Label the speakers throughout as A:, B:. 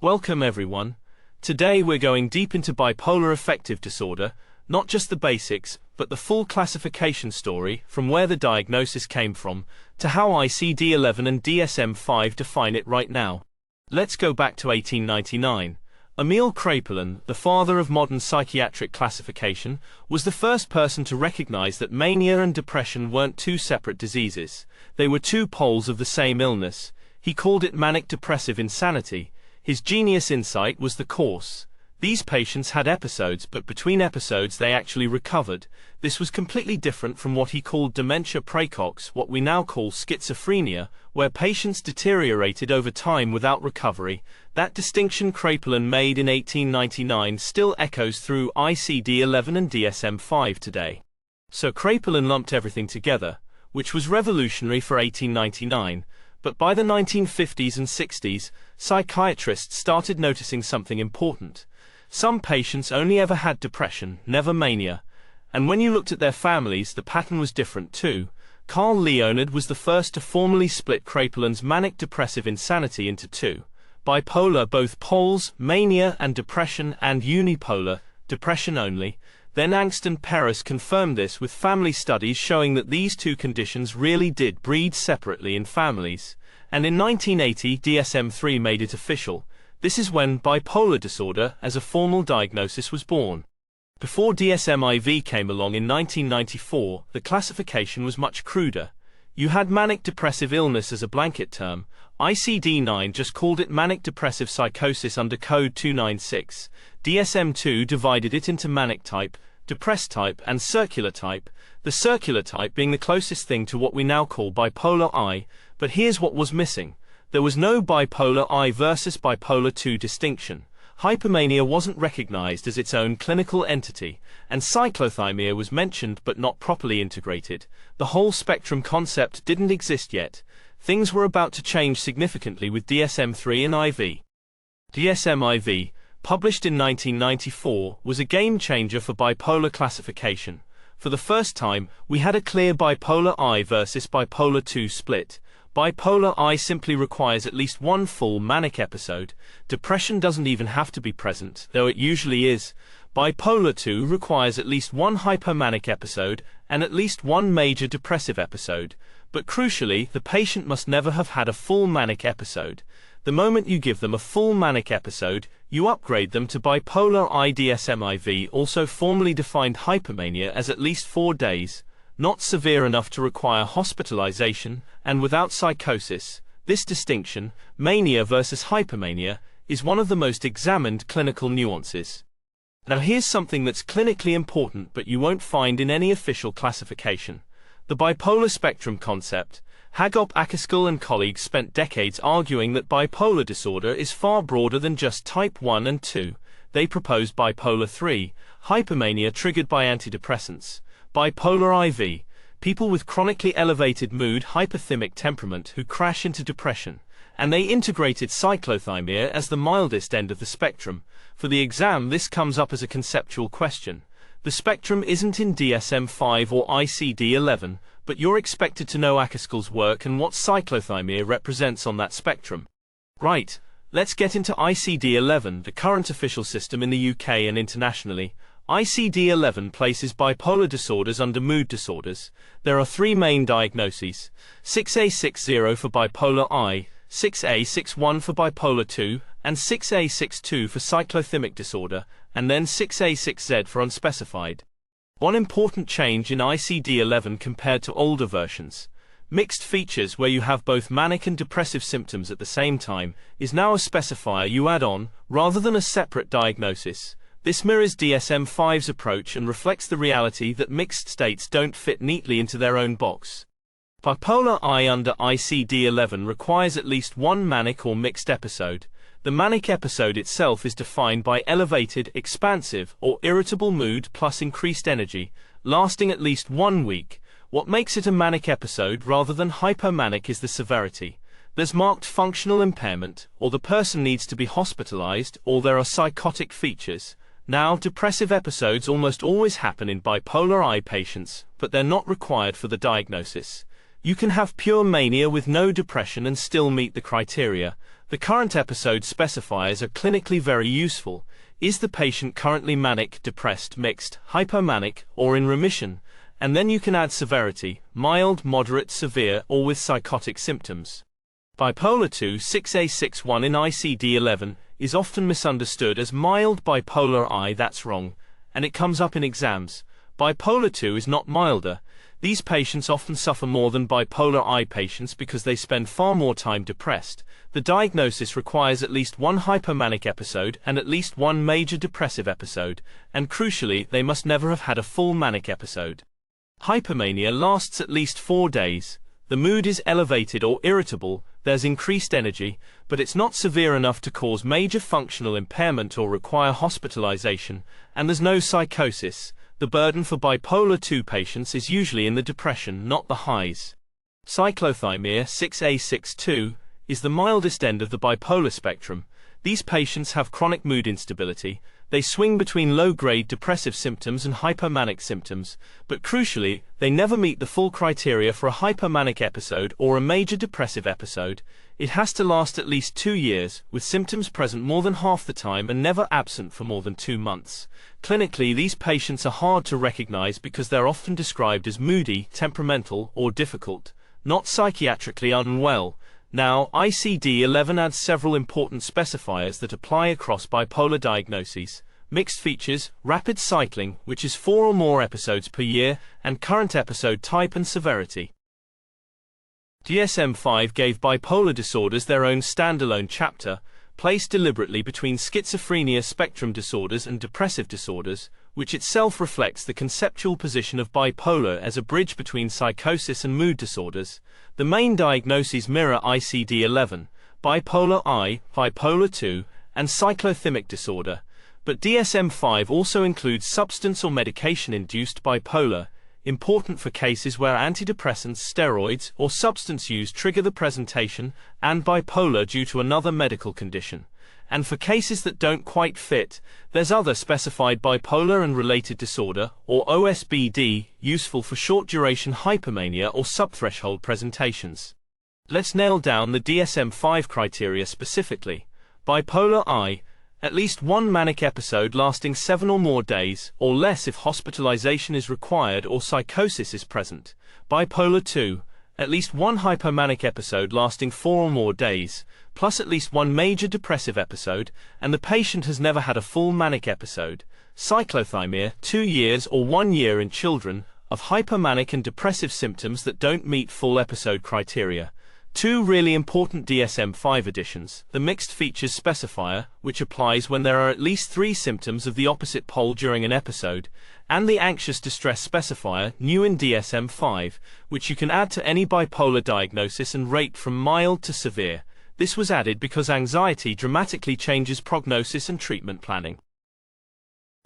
A: Welcome everyone. Today we're going deep into bipolar affective disorder, not just the basics, but the full classification story, from where the diagnosis came from, to how ICD-11 and DSM-5 define it right now. Let's go back to 1899. Emil Kraepelin, the father of modern psychiatric classification, was the first person to recognize that mania and depression weren't two separate diseases. They were two poles of the same illness. He called it manic-depressive insanity. His genius insight was the course. These patients had episodes, but between episodes they actually recovered. This was completely different from what he called dementia praecox, what we now call schizophrenia, where patients deteriorated over time without recovery. That distinction Kraepelin made in 1899 still echoes through ICD-11 and DSM-5 today. So Kraepelin lumped everything together, which was revolutionary for 1899. But by the 1950s and 60s, psychiatrists started noticing something important. Some patients only ever had depression, never mania. And when you looked at their families, the pattern was different too. Carl Leonard was the first to formally split Kraepelin's manic-depressive insanity into two: bipolar, both poles, mania and depression, and unipolar, depression only. Then Angst and Paris confirmed this with family studies showing that these two conditions really did breed separately in families. And in 1980, DSM-III made it official. This is when bipolar disorder as a formal diagnosis was born. Before DSM-IV came along in 1994, the classification was much cruder. You had manic-depressive illness as a blanket term. ICD-9 just called it manic-depressive psychosis under code 296. DSM-II divided it into manic type, depressed type, and circular type, the circular type being the closest thing to what we now call bipolar I. But here's what was missing. There was no bipolar I versus bipolar II distinction. Hypomania wasn't recognized as its own clinical entity, and cyclothymia was mentioned but not properly integrated. The whole spectrum concept didn't exist yet. Things were about to change significantly with DSM-III and IV. DSM-IV, published in 1994, was a game-changer for bipolar classification. For the first time, we had a clear bipolar I versus bipolar II split. Bipolar I simply requires at least one full manic episode. Depression doesn't even have to be present, though it usually is. Bipolar II requires at least one hypomanic episode and at least one major depressive episode. But crucially, the patient must never have had a full manic episode. The moment you give them a full manic episode, you upgrade them to bipolar I. DSM-IV also formally defined hypomania as at least 4 days, not severe enough to require hospitalization, and without psychosis. This distinction, mania versus hypomania, is one of the most examined clinical nuances. Now here's something that's clinically important but you won't find in any official classification. The bipolar spectrum concept. Hagop Akaskel and colleagues spent decades arguing that bipolar disorder is far broader than just type 1 and 2. They proposed bipolar III, hypomania triggered by antidepressants. Bipolar IV, people with chronically elevated mood, hypothymic temperament who crash into depression. And they integrated cyclothymia as the mildest end of the spectrum. For the exam, this comes up as a conceptual question. The spectrum isn't in DSM-5 or ICD-11, but you're expected to know Akaskel's work and what cyclothymia represents on that spectrum. Right, let's get into ICD-11, the current official system in the UK and internationally. ICD-11 places bipolar disorders under mood disorders. There are 3 main diagnoses: 6A60 for bipolar I, 6A61 for bipolar II, and 6A62 for cyclothymic disorder, and then 6A6Z for unspecified. One important change in ICD-11 compared to older versions, mixed features where you have both manic and depressive symptoms at the same time, is now a specifier you add on, rather than a separate diagnosis. This mirrors DSM-5's approach and reflects the reality that mixed states don't fit neatly into their own box. Bipolar I under ICD-11 requires at least one manic or mixed episode. The manic episode itself is defined by elevated, expansive, or irritable mood plus increased energy, lasting at least 1 week. What makes it a manic episode rather than hypomanic is the severity. There's marked functional impairment, or the person needs to be hospitalized, or there are psychotic features. Now, depressive episodes almost always happen in bipolar I patients, but they're not required for the diagnosis. You can have pure mania with no depression and still meet the criteria. The current episode specifiers are clinically very useful. Is the patient currently manic, depressed, mixed, hypomanic, or in remission? And then you can add severity, mild, moderate, severe, or with psychotic symptoms. Bipolar II 6A61 in ICD-11 is often misunderstood as mild bipolar I. That's wrong, and it comes up in exams. Bipolar II is not milder. These patients often suffer more than bipolar I patients because they spend far more time depressed. The diagnosis requires at least one hypomanic episode and at least one major depressive episode, and crucially, they must never have had a full manic episode. Hypomania lasts at least 4 days. The mood is elevated or irritable, there's increased energy, but it's not severe enough to cause major functional impairment or require hospitalization, and there's no psychosis. The burden for bipolar II patients is usually in the depression, not the highs. Cyclothymia 6A62 is the mildest end of the bipolar spectrum. These patients have chronic mood instability. They swing between low-grade depressive symptoms and hypomanic symptoms, but crucially, they never meet the full criteria for a hypomanic episode or a major depressive episode. It has to last at least 2 years, with symptoms present more than half the time and never absent for more than 2 months. Clinically, these patients are hard to recognize because they're often described as moody, temperamental, or difficult, not psychiatrically unwell. Now, ICD-11 adds several important specifiers that apply across bipolar diagnoses: mixed features, rapid cycling, which is 4 or more episodes per year, and current episode type and severity. DSM-5 gave bipolar disorders their own standalone chapter, placed deliberately between schizophrenia spectrum disorders and depressive disorders, which itself reflects the conceptual position of bipolar as a bridge between psychosis and mood disorders. The main diagnoses mirror ICD-11, bipolar I, bipolar II, and cyclothymic disorder, but DSM-5 also includes substance or medication-induced bipolar, important for cases where antidepressants, steroids, or substance use trigger the presentation, and bipolar due to another medical condition. And for cases that don't quite fit, there's other specified bipolar and related disorder, or OSBD, useful for short-duration hypomania or subthreshold presentations. Let's nail down the DSM-5 criteria specifically. Bipolar I, at least one manic episode lasting 7 or more days, or less if hospitalization is required or psychosis is present. Bipolar II, at least one hypomanic episode lasting 4 or more days, plus at least one major depressive episode, and the patient has never had a full manic episode. Cyclothymia, 2 years or 1 year in children, of hypomanic and depressive symptoms that don't meet full episode criteria. 2 really important DSM-5 additions: the mixed features specifier, which applies when there are at least 3 symptoms of the opposite pole during an episode, and the anxious distress specifier, new in DSM-5, which you can add to any bipolar diagnosis and rate from mild to severe. This was added because anxiety dramatically changes prognosis and treatment planning.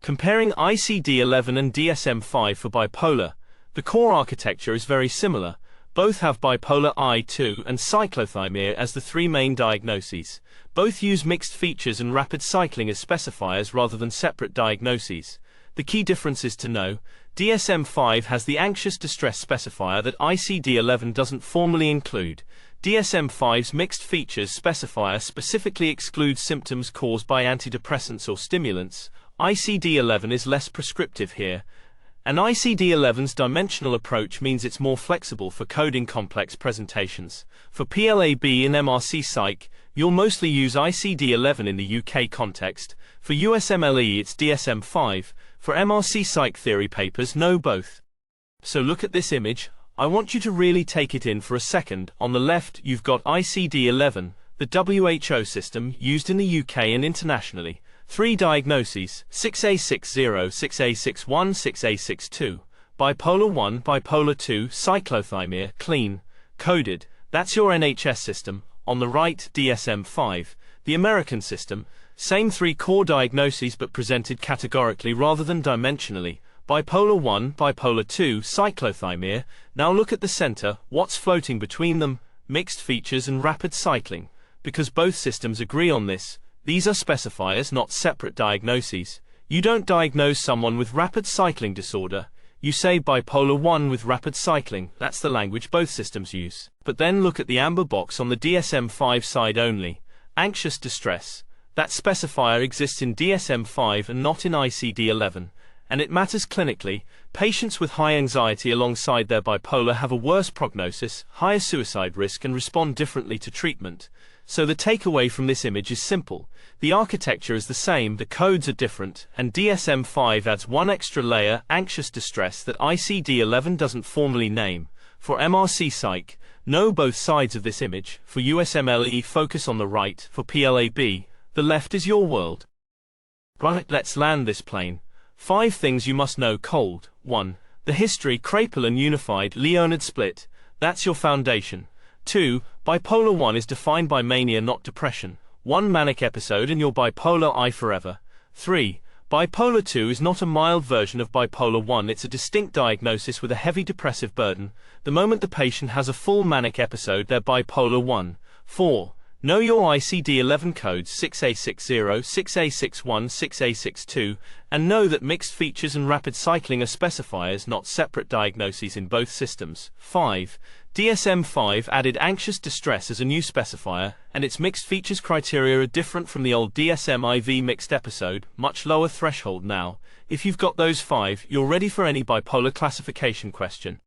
A: Comparing ICD-11 and DSM-5 for bipolar, the core architecture is very similar. Both have bipolar I-II and cyclothymia as the 3 main diagnoses. Both use mixed features and rapid cycling as specifiers rather than separate diagnoses. The key difference is to know: DSM-5 has the anxious distress specifier that ICD-11 doesn't formally include. DSM-5's mixed features specifier specifically excludes symptoms caused by antidepressants or stimulants. ICD-11 is less prescriptive here. And ICD-11's dimensional approach means it's more flexible for coding complex presentations. For PLAB and MRCPsych, you'll mostly use ICD-11 in the UK context. For USMLE, it's DSM-5. For MRCPsych theory papers, no both. So look at this image. I want you to really take it in for a second. On the left, you've got ICD-11, the WHO system used in the UK and internationally. 3 diagnoses: 6A60, 6A61, 6A62. Bipolar I, Bipolar II, Cyclothymia, clean, coded. That's your NHS system. On the right, DSM-5, the American system. Same 3 core diagnoses but presented categorically rather than dimensionally. Bipolar I, Bipolar II, Cyclothymia. Now look at the center. What's floating between them? Mixed features and rapid cycling. Because both systems agree on this, these are specifiers, not separate diagnoses. You don't diagnose someone with rapid cycling disorder. You say bipolar 1 with rapid cycling, that's the language both systems use. But then look at the amber box on the DSM-5 side only. Anxious distress. That specifier exists in DSM-5 and not in ICD-11. And it matters clinically. Patients with high anxiety alongside their bipolar have a worse prognosis, higher suicide risk, and respond differently to treatment. So the takeaway from this image is simple. The architecture is the same, the codes are different, and DSM-5 adds one extra layer, anxious distress, that ICD-11 doesn't formally name. For MRCPsych, know both sides of this image. For USMLE, focus on the right. For PLAB, the left is your world. Right, let's land this plane. 5 things you must know cold. 1. The history. Kraepelin unified, Leonid split. That's your foundation. 2. Bipolar 1 is defined by mania, not depression. One manic episode and you're bipolar I forever. 3. Bipolar 2 is not a mild version of bipolar 1, it's a distinct diagnosis with a heavy depressive burden. The moment the patient has a full manic episode, they're bipolar 1. 4. Know your ICD-11 codes 6A60, 6A61, 6A62, and know that mixed features and rapid cycling are specifiers, not separate diagnoses in both systems. 5. DSM-5 added anxious distress as a new specifier, and its mixed features criteria are different from the old DSM-IV mixed episode, much lower threshold now. If you've got those 5, you're ready for any bipolar classification question.